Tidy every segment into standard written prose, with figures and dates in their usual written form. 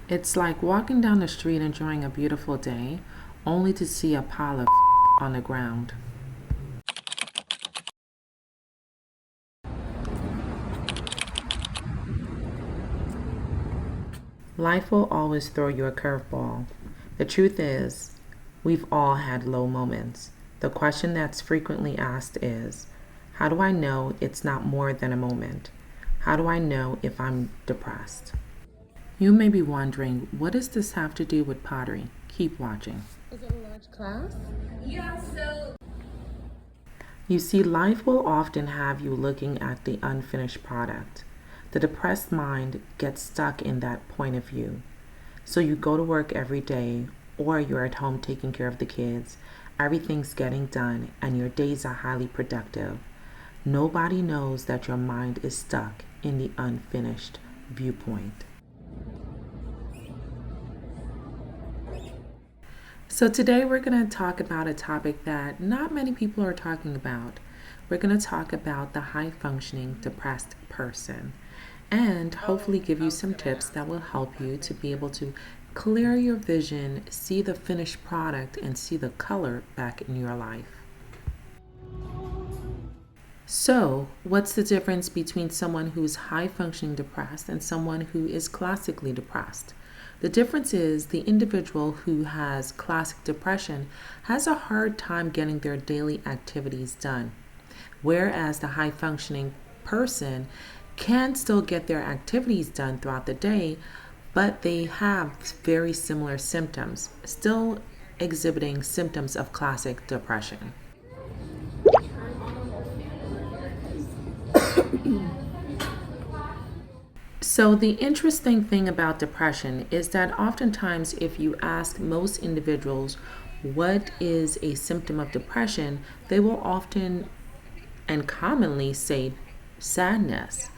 It's like walking down the street enjoying a beautiful day, only to see a pile of on the ground. Life will always throw you a curveball. The truth is, we've all had low moments. The question that's frequently asked is, how do I know it's not more than a moment? How do I know if I'm depressed? You may be wondering, what does this have to do with pottery? Keep watching. Is it a large class? Yeah, so. You see, life will often have you looking at the unfinished product. The depressed mind gets stuck in that point of view. So you go to work every day, or you're at home taking care of the kids. Everything's getting done, and your days are highly productive. Nobody knows that your mind is stuck in the unfinished viewpoint. So today we're going to talk about a topic that not many people are talking about. We're going to talk about the high functioning depressed person and hopefully give you some tips that will help you to be able to clear your vision, see the finished product, and see the color back in your life. So, what's the difference between someone who's high functioning depressed and someone who is classically depressed? The difference is the individual who has classic depression has a hard time getting their daily activities done, whereas the high functioning person can still get their activities done throughout the day, but they have very similar symptoms, still exhibiting symptoms of classic depression. So, the interesting thing about depression is that oftentimes, if you ask most individuals what is a symptom of depression, they will often and commonly say sadness.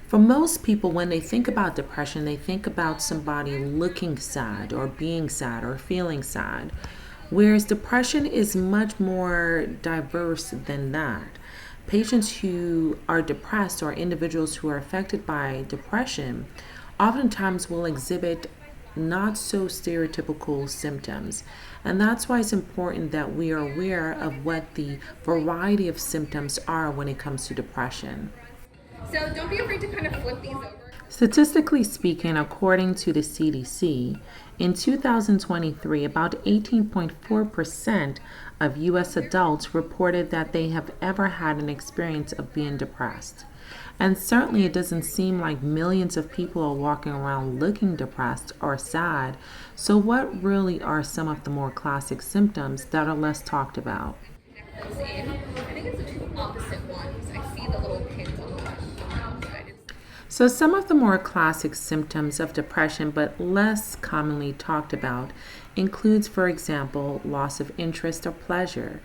For most people, when they think about depression, they think about somebody looking sad or feeling sad. Whereas depression is much more diverse than that. Patients who are depressed or individuals who are affected by depression oftentimes will exhibit not so stereotypical symptoms. And that's why it's important that we are aware of what the variety of symptoms are when it comes to depression. So don't be afraid to kind of flip these over. Statistically speaking, according to the CDC, in 2023, about 18.4% of US adults reported that they have ever had an experience of being depressed. And certainly it doesn't seem like millions of people are walking around looking depressed or sad. So, what really are some of the more classic symptoms that are less talked about? I think it's the two opposite ones. I see the little pins on the side. So, some of the more classic symptoms of depression, but less commonly talked about, includes, for example, loss of interest or pleasure,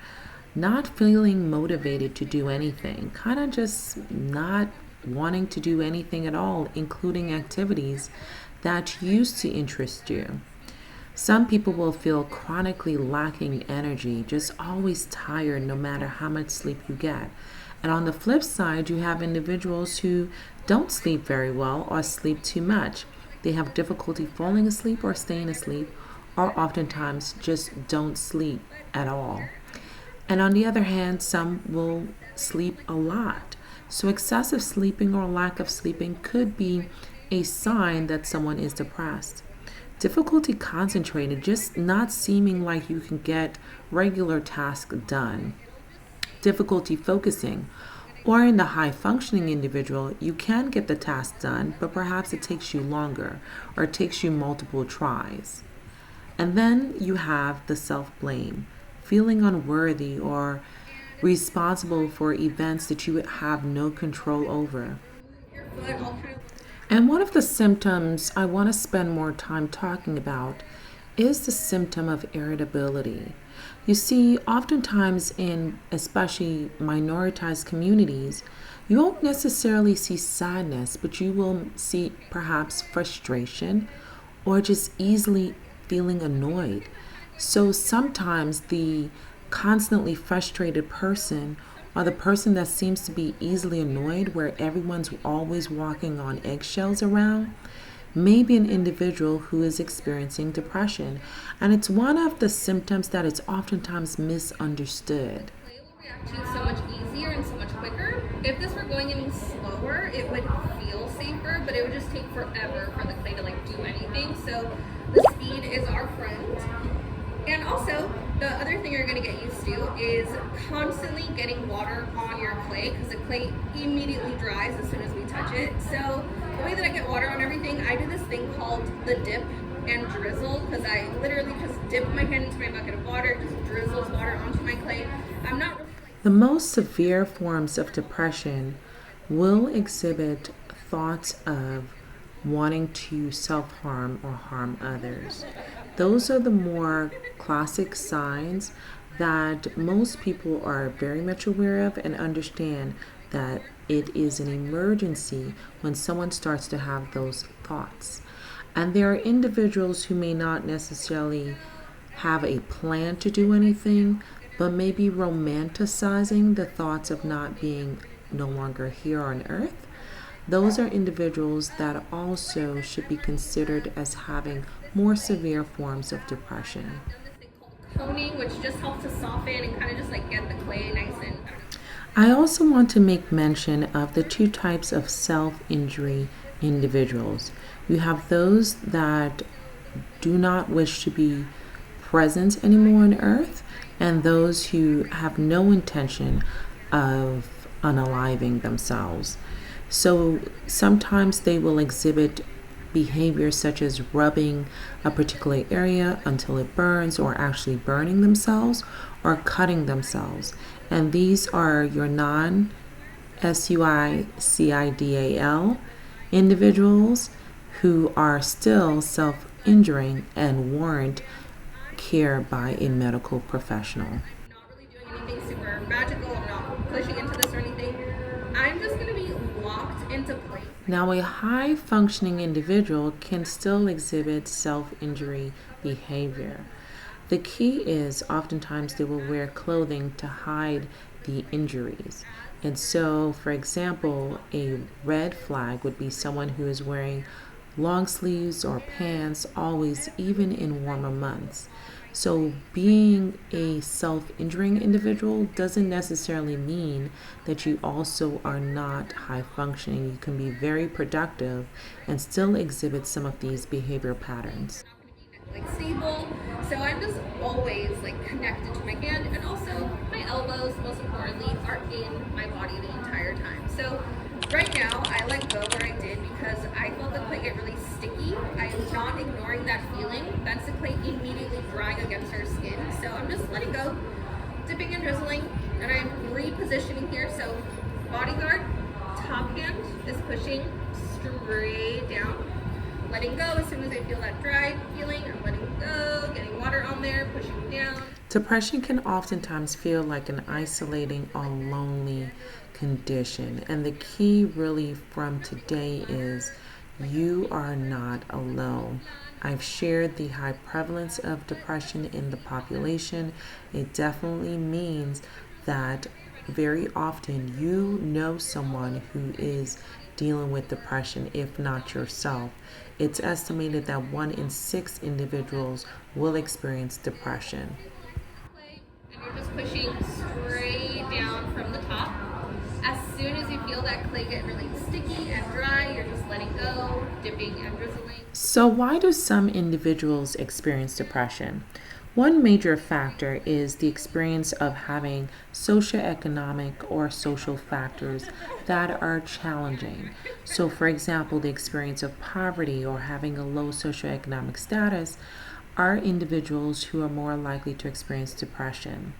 not feeling motivated to do anything, kind of just not wanting to do anything at all, including activities that used to interest you. Some people will feel chronically lacking energy, just always tired no matter how much sleep you get. And on the flip side, you have individuals who don't sleep very well or sleep too much. They have difficulty falling asleep or staying asleep, or oftentimes just don't sleep at all. And on the other hand, some will sleep a lot. So, excessive sleeping or lack of sleeping could be a sign that someone is depressed. Difficulty concentrating, just not seeming like you can get regular tasks done. Difficulty focusing, or in the high functioning individual, you can get the task done, but perhaps it takes you longer or it takes you multiple tries. And then you have the self blame, feeling unworthy or responsible for events that you have no control over. And one of the symptoms I want to spend more time talking about is the symptom of irritability. You see, oftentimes in especially minoritized communities, you won't necessarily see sadness, but you will see perhaps frustration or just easily feeling annoyed. So sometimes the constantly frustrated person or the person that seems to be easily annoyed, where everyone's always walking on eggshells around, may be an individual who is experiencing depression. And it's one of the symptoms that is oftentimes misunderstood. Clay will react to you so much easier and so much quicker. If this were going any slower, it would feel safer, but it would just take forever for the clay to like do anything. So the speed is our friend. And also, the other thing you're going to get used to is constantly getting water on your clay, because the clay immediately dries as soon as we touch it. So the way that I get water on everything, I do this thing called the dip and drizzle, because I literally just dip my hand into my bucket of water, just drizzles water onto my clay. I'm not really The most severe forms of depression will exhibit thoughts of wanting to self harm or harm others. Those are the more classic signs that most people are very much aware of and understand that it is an emergency when someone starts to have those thoughts. And there are individuals who may not necessarily have a plan to do anything, but maybe romanticizing the thoughts of not being no longer here on earth. Those are individuals that also should be considered as having more severe forms of depression. done this thing called coning, which just helps to soften and kind of just like get the clay nice and, I don't know. I also want to make mention of the two types of self injury individuals. You have those that do not wish to be present anymore on earth, and those who have no intention of unaliving themselves. So sometimes they will exhibit behaviors such as rubbing a particular area until it burns, or actually burning themselves, or cutting themselves. And these are your non suicidal individuals who are still self injuring and warrant care by a medical professional. I'm not really doing anything super magical. I'm not pushing into this or anything. I'm just going to be locked into place. Now, a high functioning individual can still exhibit self injury behavior. The key is oftentimes they will wear clothing to hide the injuries. And so, for example, a red flag would be someone who is wearing long sleeves or pants always, even in warmer months. So, being a self injuring individual doesn't necessarily mean that you also are not high functioning. You can be very productive and still exhibit some of these behavior patterns. Not going to be like stable. So I'm just always like connected to my hand, and also my elbows, most importantly, are in my body the entire time. So right now I let go where I did because I felt the clay get really sticky. I'm not ignoring that feeling. That's the clay immediately drying against our skin. So I'm just letting go, dipping and drizzling, and I'm repositioning here. So bodyguard, top hand is pushing straight down. Letting go as soon as I feel that dry feeling. I'm letting go, getting water on there, pushing down. Depression can oftentimes feel like an isolating or lonely condition. And the key really from today is you are not alone. I've shared the high prevalence of depression in the population. It definitely means that very often you know someone who is dealing with depression, if not yourself. It's estimated that 1 in 6 individuals will experience depression. And you're just pushing straight down from the top. As soon as you feel that clay get really sticky and dry, you're just letting go, dipping and drizzling. So, why do some individuals experience depression? One major factor is the experience of having socioeconomic or social factors that are challenging. So, for example, the experience of poverty or having a low socioeconomic status are individuals who are more likely to experience depression.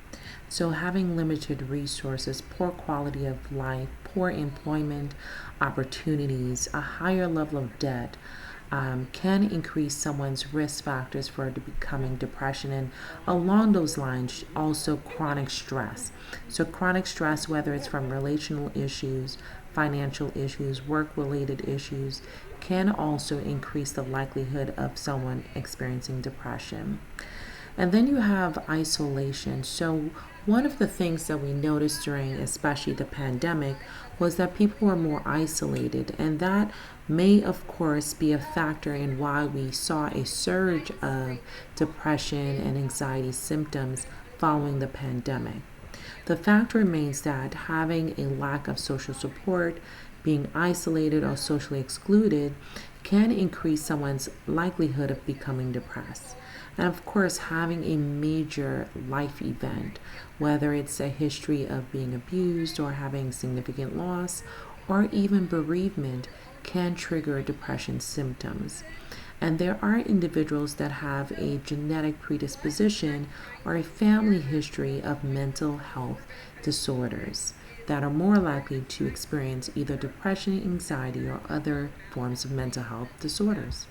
So, having limited resources, poor quality of life, poor employment opportunities, a higher level of debt, can increase someone's risk factors for becoming depression. And along those lines, also chronic stress. So, chronic stress, whether it's from relational issues, financial issues, work related issues, can also increase the likelihood of someone experiencing depression. And then you have isolation. So, One of the things that we noticed during especially the pandemic was that people were more isolated, and that may, of course, be a factor in why we saw a surge of depression and anxiety symptoms following the pandemic. The fact remains that having a lack of social support, being isolated or socially excluded, can increase someone's likelihood of becoming depressed. And of course, having a major life event, whether it's a history of being abused or having significant loss or even bereavement, can trigger depression symptoms. And there are individuals that have a genetic predisposition or a family history of mental health disorders that are more likely to experience either depression, anxiety, or other forms of mental health disorders.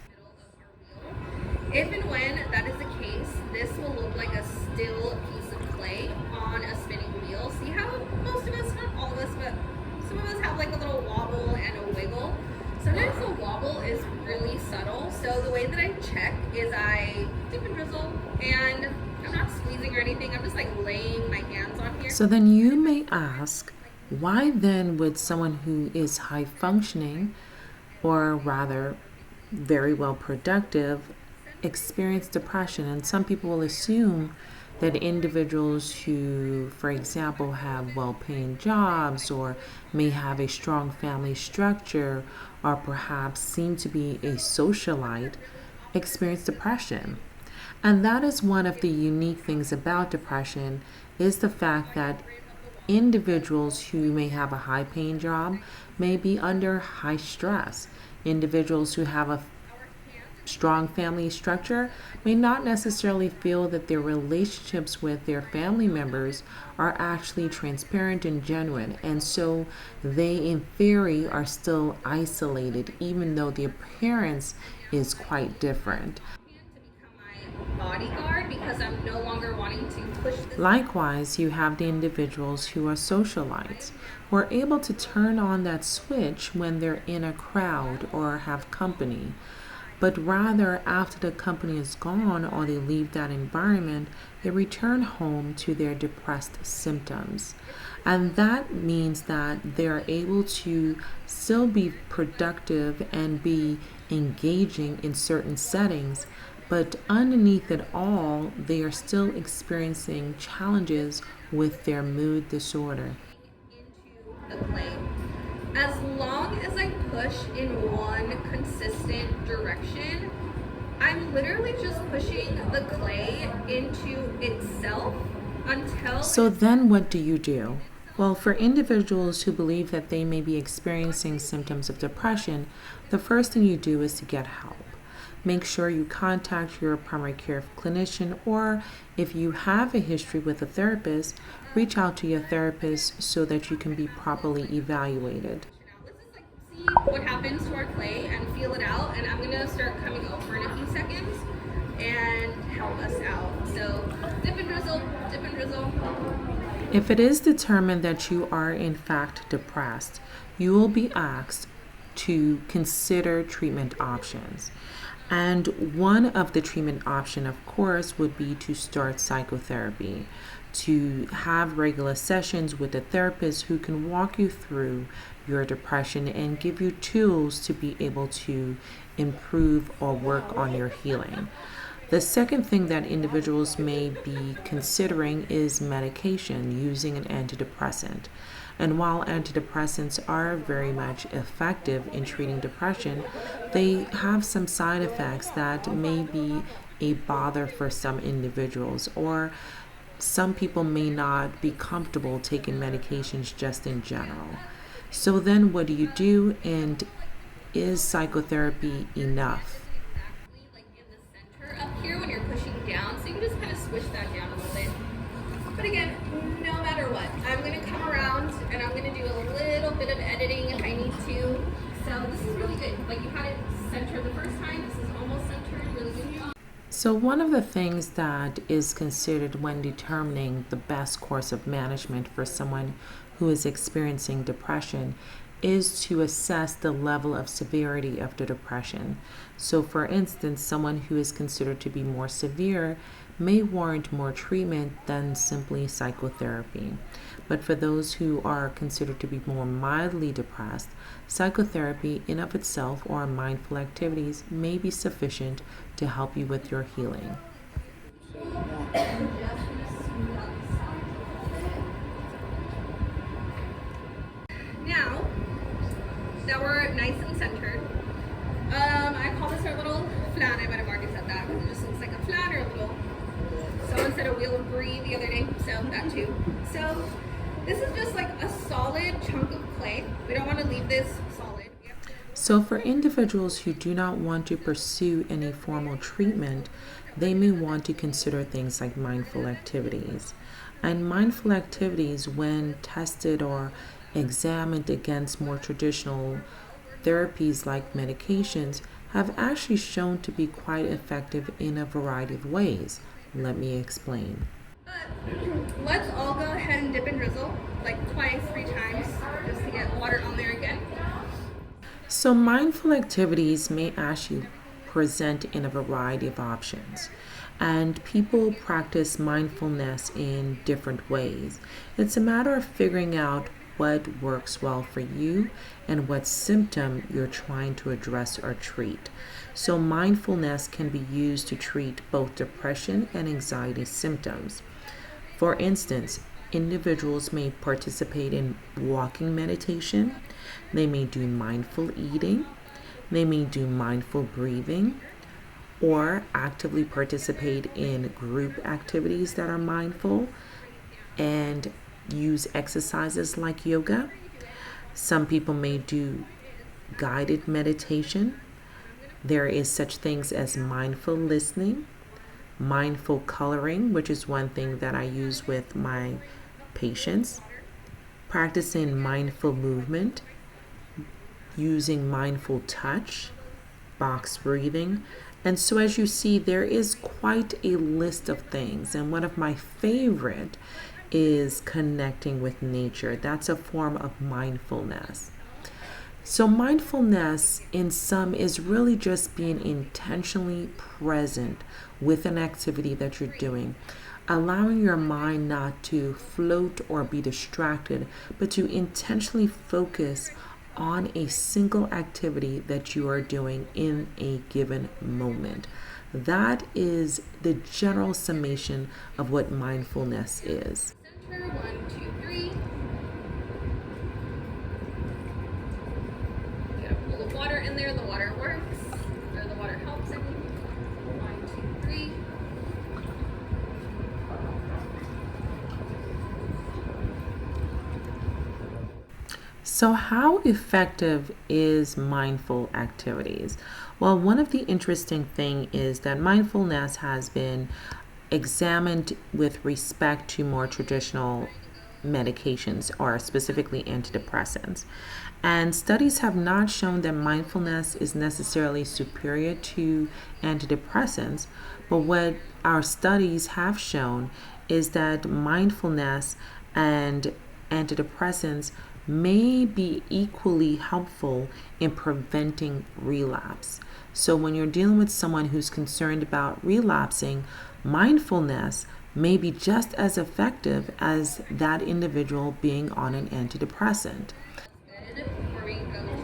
If and when that is the case, this will look like a still piece of clay on a spinning wheel. See how most of us, not all of us, but some of us have like a little wobble and a wiggle. Sometimes the wobble is really subtle. So the way that I check is I dip and drizzle, and I'm not squeezing or anything. I'm just like laying my hands on here. So then you may ask, why then would someone who is high functioning, or rather very well productive, experience depression? And some people will assume that individuals who, for example, have well paying jobs or may have a strong family structure or perhaps seem to be a socialite experience depression. And that is one of the unique things about depression is the fact that individuals who may have a high paying job may be under high stress. Individuals who have a strong family structure may not necessarily feel that their relationships with their family members are actually transparent and genuine. And so they, in theory, are still isolated, even though the appearance is quite different. Bodyguard because I'm no longer wanting to push this. Likewise, you have the individuals who are socialites, who are able to turn on that switch when they're in a crowd or have company. But rather, after the company is gone or they leave that environment, they return home to their depressed symptoms. And that means that they're able to still be productive and be engaging in certain settings, but underneath it all, they are still experiencing challenges with their mood disorder. Into the clay. As long as I push in one consistent direction, I'm literally just pushing the clay into itself until. So then what do you do? Well, for individuals who believe that they may be experiencing symptoms of depression, the first thing you do is to get help. Make sure you contact your primary care clinician, or if you have a history with a therapist, reach out to your therapist so that you can be properly evaluated. Let's just like see what happens to our clay and feel it out, and I'm gonna start coming over in a few seconds and help us out. So dip and drizzle, dip and drizzle. If it is determined that you are in fact depressed, you will be asked to consider treatment options. And one of the treatment options, of course, would be to start psychotherapy, to have regular sessions with a therapist who can walk you through your depression and give you tools to be able to improve or work on your healing. The second thing that individuals may be considering is medication, using an antidepressant. And while antidepressants are very much effective in treating depression, they have some side effects that may be a bother for some individuals, or some people may not be comfortable taking medications just in general. So then what do you do, and is psychotherapy enough? Like in the center up here when you're pushing down, so you can just kind of squish that down a little bit. But again, no matter what, I'm going to come around and I'm going to do a little bit of editing if I need to. So this is really good. Like you had it centered the first time. This is almost centered. Really good. So one of the things that is considered when determining the best course of management for someone who is experiencing depression is to assess the level of severity of the depression. So, for instance, someone who is considered to be more severe may warrant more treatment than simply psychotherapy. But for those who are considered to be more mildly depressed, psychotherapy in of itself or mindful activities may be sufficient to help you with your healing. Now, that we're nice and centered, I call this our little flan. I might have already said that because it just looks like a flan or a little. Someone said a wheel of brie the other day, so that too. So this is just like a solid chunk of clay. We don't want to leave this solid. So, for individuals who do not want to pursue any formal treatment, they may want to consider things like mindful activities. And mindful activities, when tested or examined against more traditional therapies like medications, have actually shown to be quite effective in a variety of ways. Let me explain. Let's all go ahead and dip and drizzle like twice, 3 times, just to get water on there again. So, mindful activities may actually present in a variety of options, and people practice mindfulness in different ways. It's a matter of figuring out what works well for you and what symptom you're trying to address or treat. So, mindfulness can be used to treat both depression and anxiety symptoms. For instance, individuals may participate in walking meditation, they may do mindful eating, they may do mindful breathing, or actively participate in group activities that are mindful and use exercises like yoga. Some people may do guided meditation. There is such things as mindful listening, mindful coloring, which is one thing that I use with my patients, practicing mindful movement, using mindful touch, box breathing. And so, as you see, there is quite a list of things. And one of my favorite is connecting with nature. That's a form of mindfulness. So, mindfulness in sum is really just being intentionally present with an activity that you're doing, allowing your mind not to float or be distracted, but to intentionally focus on a single activity that you are doing in a given moment. That is the general summation of what mindfulness is. Center, 1, 2, 3. Get a pool of water in there. The water works, or the water helps. 1, 2, 3. So, how effective is mindful activities? Well, one of the interesting thing is that mindfulness has been examined with respect to more traditional medications or specifically antidepressants. And studies have not shown that mindfulness is necessarily superior to antidepressants, but what our studies have shown is that mindfulness and antidepressants may be equally helpful in preventing relapse. So, when you're dealing with someone who's concerned about relapsing, mindfulness may be just as effective as that individual being on an antidepressant. Good. Before we go to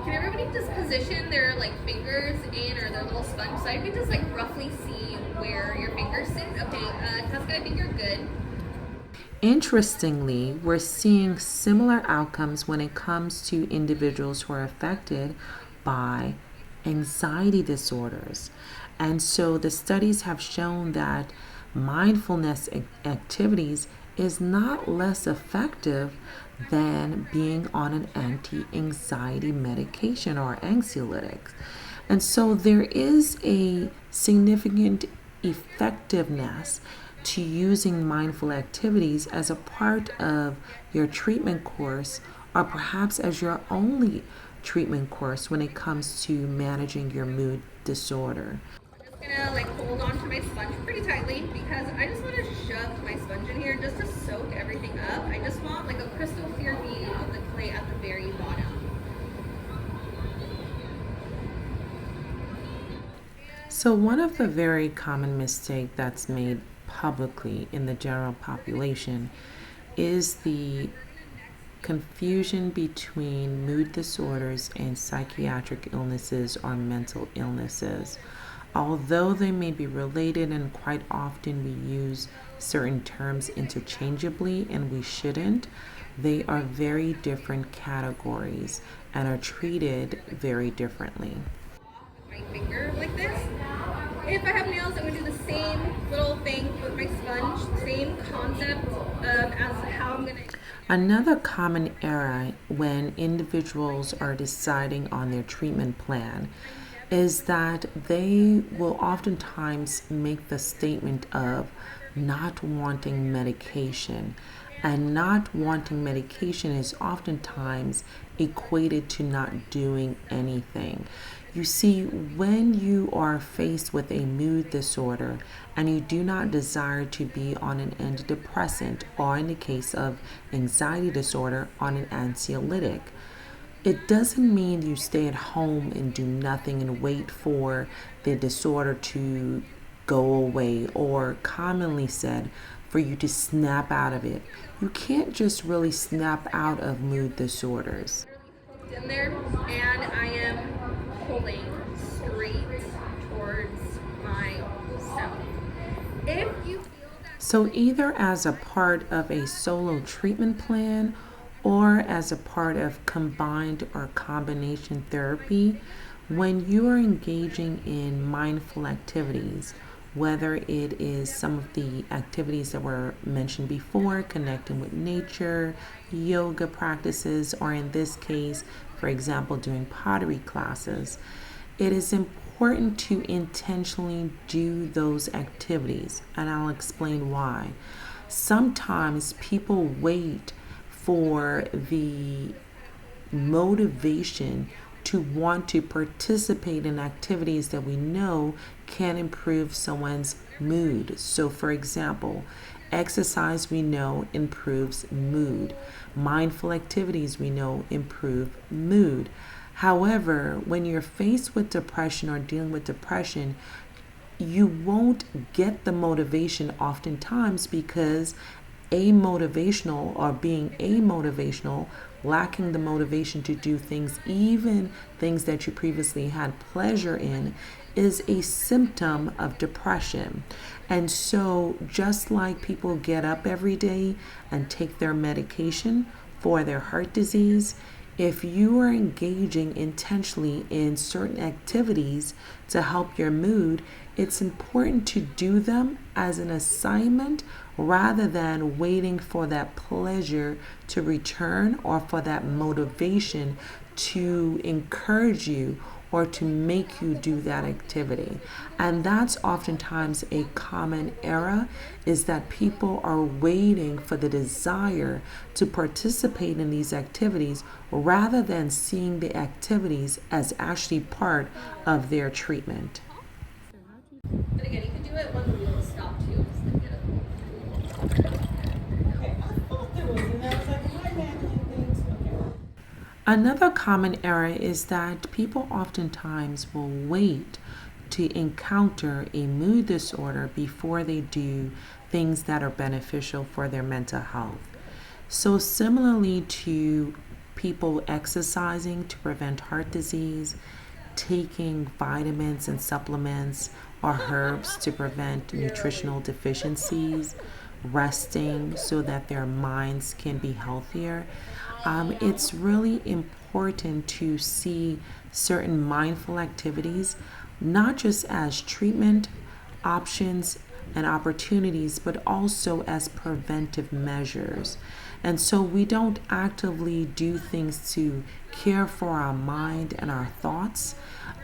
can everybody just position their like fingers in or their little sponge so I can just like roughly see where your fingers sit? Okay, Taska, I think you're good. Interestingly, we're seeing similar outcomes when it comes to individuals who are affected by anxiety disorders. And so the studies have shown that mindfulness activities is not less effective than being on an anti-anxiety medication or anxiolytics. And so there is a significant effectiveness to using mindful activities as a part of your treatment course or perhaps as your only treatment course when it comes to managing your mood disorder. Just Gonna like hold on to my sponge pretty tightly because I just want to shove my sponge in here just to soak everything up. I just want like a crystal clear view of the clay at the very bottom. So, one of the very common mistake that's made publicly in the general population is the confusion between mood disorders and psychiatric illnesses or mental illnesses. Although they may be related, and quite often we use certain terms interchangeably and we shouldn't, they are very different categories and are treated very differently. My finger like this. If I have nails, I'm gonna do the same little thing with my sponge, same concept as how I'm gonna. Another common error when individuals are deciding on their treatment plan is that they will oftentimes make the statement of not wanting medication. And not wanting medication is oftentimes equated to not doing anything. You see, when you are faced with a mood disorder and you do not desire to be on an antidepressant, or in the case of anxiety disorder, on an anxiolytic, it doesn't mean you stay at home and do nothing and wait for the disorder to go away, or commonly said, for you to snap out of it. You can't just really snap out of mood disorders. Hooked in there, and I am pulling straight towards myself. If you feel that, So, either as a part of a solo treatment plan or as a part of combined or combination therapy, when you are engaging in mindful activities, whether it is some of the activities that were mentioned before, connecting with nature, yoga practices, or in this case, for example, doing pottery classes, it is important to intentionally do those activities, and I'll explain why. Sometimes people wait for the motivation to want to participate in activities that we know can improve someone's mood. So, for example, exercise we know improves mood, mindful activities we know improve mood. However, when you're faced with depression or dealing with depression, you won't get the motivation oftentimes because amotivational, or being amotivational, lacking the motivation to do things, even things that you previously had pleasure in, is a symptom of depression. And so, just like people get up every day and take their medication for their heart disease, if you are engaging intentionally in certain activities to help your mood, it's important to do them as an assignment rather than waiting for that pleasure to return or for that motivation to encourage you or to make you do that activity. And that's oftentimes a common error, is that people are waiting for the desire to participate in these activities rather than seeing the activities as actually part of their treatment. but again, you can do it when the wheel is stopped too. Just like get it. Another common error is that people oftentimes will wait to encounter a mood disorder before they do things that are beneficial for their mental health. So, similarly to people exercising to prevent heart disease, taking vitamins and supplements or herbs to prevent nutritional deficiencies, resting so that their minds can be healthier, it's really important to see certain mindful activities not just as treatment options and opportunities, but also as preventive measures. And so we don't actively do things to care for our mind and our thoughts,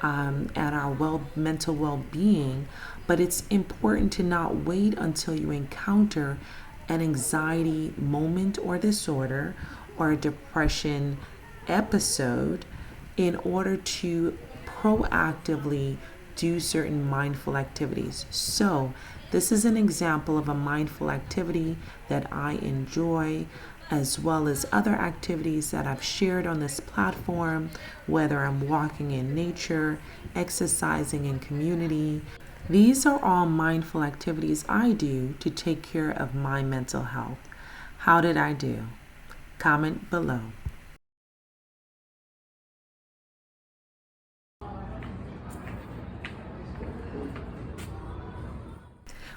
and our mental well-being, but it's important to not wait until you encounter an anxiety moment or disorder or a depression episode in order to proactively do certain mindful activities. So this is an example of a mindful activity that I enjoy, as well as other activities that I've shared on this platform, whether I'm walking in nature, exercising in community. These are all mindful activities I do to take care of my mental health. How did I do? Comment below.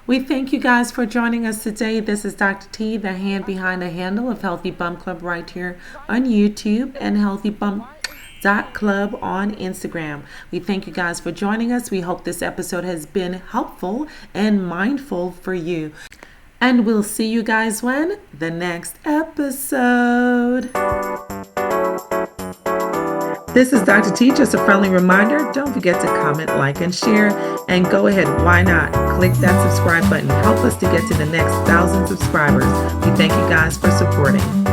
We thank you guys for joining us today. This is Dr. T, the hand behind the handle of Healthy Bump Club right here on YouTube and Healthy Bump Club on Instagram. We thank you guys for joining us. We hope this episode has been helpful and mindful for you. And we'll see you guys when? The next episode. This is Dr. T, just a friendly reminder. Don't forget to comment, like, and share. And go ahead, why not? Click that subscribe button. Help us to get to the next 1,000 subscribers. We thank you guys for supporting.